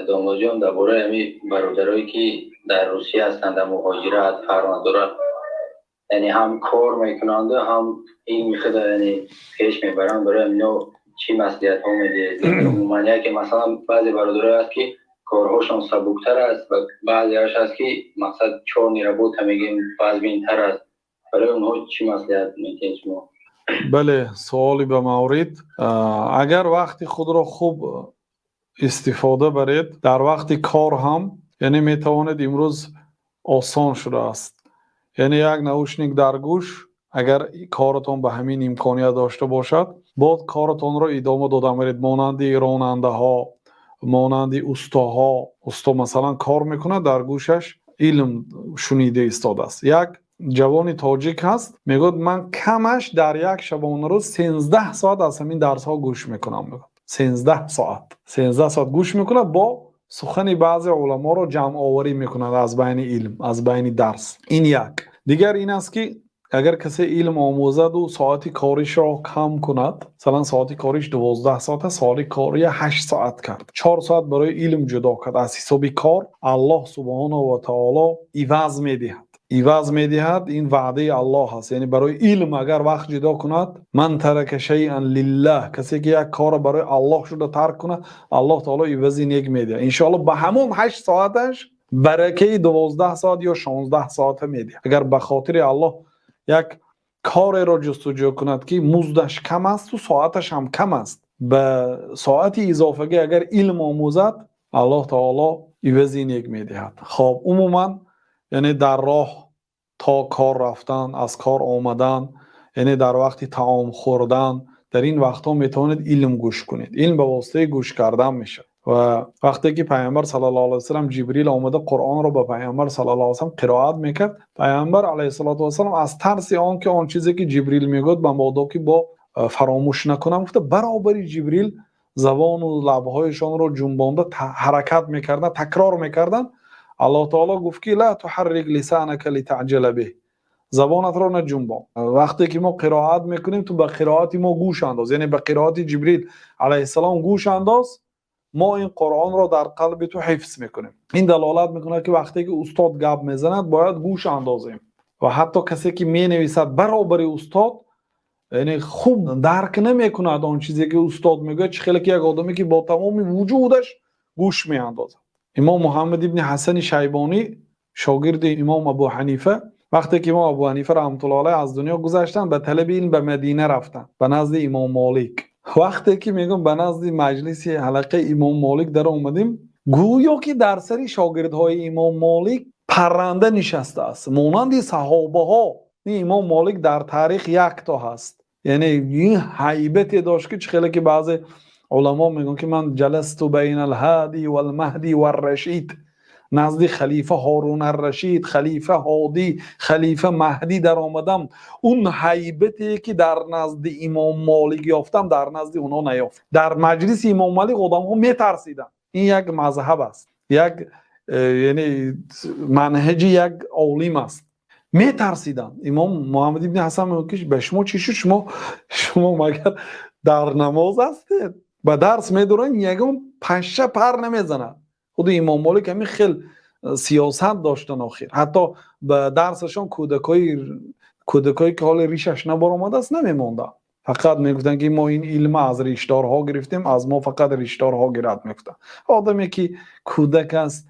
داماجم درباره همین برادرایی که در روسیه هستند در مهاجرت فرمانداران، یعنی هم کار میکنند هم این میخواد یعنی پیش میبرند، برای اینا چی مسئولیت ها میده؟ معنی که مثلا بعضی برادرها هست که کارهاشون سبکتر است و بعضی هاش هست که مقصد 4 نیربوت میگیم بازبین تر است، برای اونها چی مسئولیت میده شما؟ بله، سوالی به مورد. اگر وقتی خود را خوب استفاده برید در وقت کار هم، یعنی میتواند امروز آسان شده است. یعنی یک نوشنیک در گوش، اگر کارتون به همین امکانیت داشته باشد، باید کارتون را ادامه داده میرید. مانند راننده ها، مانند استاها، استا مثلا کار میکنه در گوشش علم شنیده ایستاده است. یک جوانی تاجیک هست میگه من کمش در یک شبانه روز 13 ساعت از همین درس ها گوش میکنم. میگه 13 ساعت گوش میکنه، با سخن بعضی علما رو جمع آوری میکنند از بین علم، از بین درس. این یک. دیگر این است که اگر کسی علم آموزد و ساعت کاریش را کم کند، مثلا ساعت کاریش 12 ساعت، ساعت کاری 8 ساعت کرد، 4 ساعت برای علم جدا کرد، از حساب کار الله سبحانه و تعالی ایواز میدهد. این وعده الله هست. یعنی برای علم اگر وقت جدا کند، من ترک شیئا لله، کسی که یک کار برای الله شده ترک کند، الله تعالی ایواز نیک میده. ان شاء الله به همون 8 ساعتش برکه 12 ساعت یا 16 ساعت میده. اگر به خاطر الله یک کار را جستجو کند که مزدش کم است و ساعتش هم کم است، به ساعت اضافه اگر علم آموزد، الله تعالی عوض نیک میدهد. خب عموما یعنی در راه تا کار رفتن، از کار آمدن، یعنی در وقت طعام خوردن، در این وقتها میتونید علم گوش کنید. علم به واسطه گوش کردن میشه. و وقتی که پیامبر صلی الله علیه و سلم جبریل آمده قرآن رو به پیامبر صلی الله علیه و سلم قرائت میکرد، پیامبر علیه و سلم از ترس آن چیزی که جبریل میگفت به مبادا که با فراموش نکنم، گفته برابر جبریل زبان و لبهایشان رو جنبانده حرکت میکردن، تکرار میکردن. الله تعالی گفت که لا تحرک لسانک لتعجل به، زبانت را نجنبان. وقتی که ما قرائت میکنیم تو به قرائت ما گوش انداز، یعنی به قرائت جبریل علیه السلام گوش انداز، ما این قرآن را در قلب تو حفظ میکنیم. این دلالت میکنه که وقتی که استاد گپ میزند باید گوش اندازیم. و حتی کسی که مینویسد برابر استاد، یعنی خوب درک نمیکند آن چیزی که استاد میگه، چه خیلی که یک آدمی که با تمام وجودش گوش میاندازه. امام محمد ابن حسن شیبانی شاگرد امام ابو حنیفه، وقتی که امام ابو حنیفه رحمت الله علیه از دنیا گذشتن، به طلب علم به مدینه رفتن، به نزد امام مالک. وقتی که میگم به نزد مجلس حلقه امام مالک در اومدیم، گویا که در سری شاگردهای امام مالک پرنده نشسته است، مانند صحابه ها. این امام مالک در تاریخ یک تا هست، یعنی این هیبتی داشت که خیلی که بعضی علما میگن که من جلست بین الهادی و المهدی و الرشید، نزد خلیفه هارون الرشید، خلیفه هادی، خلیفه مهدی در آمدم. اون هیبتی که در نزد امام مالک یافتم در نزد اونا نیافت. در مجلس امام مالک آدم ها میترسیدن. این یک مذهب است، یک یعنی منهج یک عالم است. میترسیدن. امام محمد ابن حسن میگه که به شما چی شد؟ شما مگر در نماز هستید؟ به درس میدورن یگم پشه پر نمیزنن. خود امام مالک همین خیلی سیاست داشتن آخر، حتی به درسشان کودکایی که حال ریشش نبرآمده است نمیمونده، فقط میگفتن که ما این علم از ریشدارها گرفتیم، از ما فقط ریشدارها گرد میگفتن. آدمی که کودک است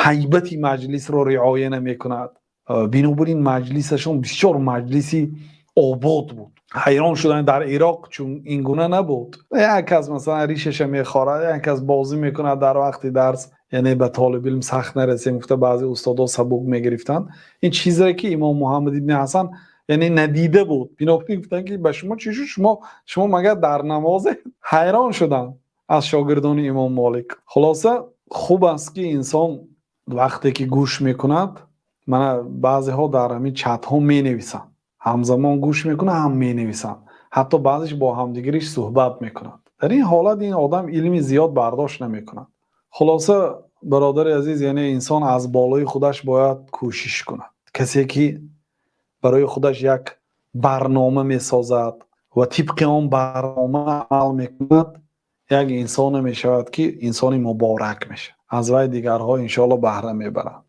هیبت مجلس رو رعایت نمیکند، بنابراین مجلسشون بسیار مجلسی آباد بود. حیران شدن در عراق چون این گونه نبود. یک از مثلا ریشش میخوره، یک از بازی میکنه در وقت درس، یعنی به طالب علم سخت نرسه. گفته بعضی استادا سبک میگرفتن. این چیزی که امام محمد ابن حسن یعنی ندیده بود. بنابراین گفتن که به شما چی شد؟ شما مگر در نماز؟ حیران شدن از شاگردان امام مالک. خلاصه خوب است که انسان وقتی که گوش میکند، من بعضی ها در همین چت ها می نویسن، همزمان گوش میکنه هم می نویسن، حتی بعضیش با همدیگریش صحبت میکنند. در این حالت این آدم علمی زیاد برداشت نمیکنه. خلاصه برادر عزیز، یعنی انسان از بالای خودش باید کوشش کند. کسی که برای خودش یک برنامه میسازد و طبق آن برنامه عمل میکند، یک انسان می شود که انسانی مبارک میشه، از وی دیگرها انشالله بهره میبرند.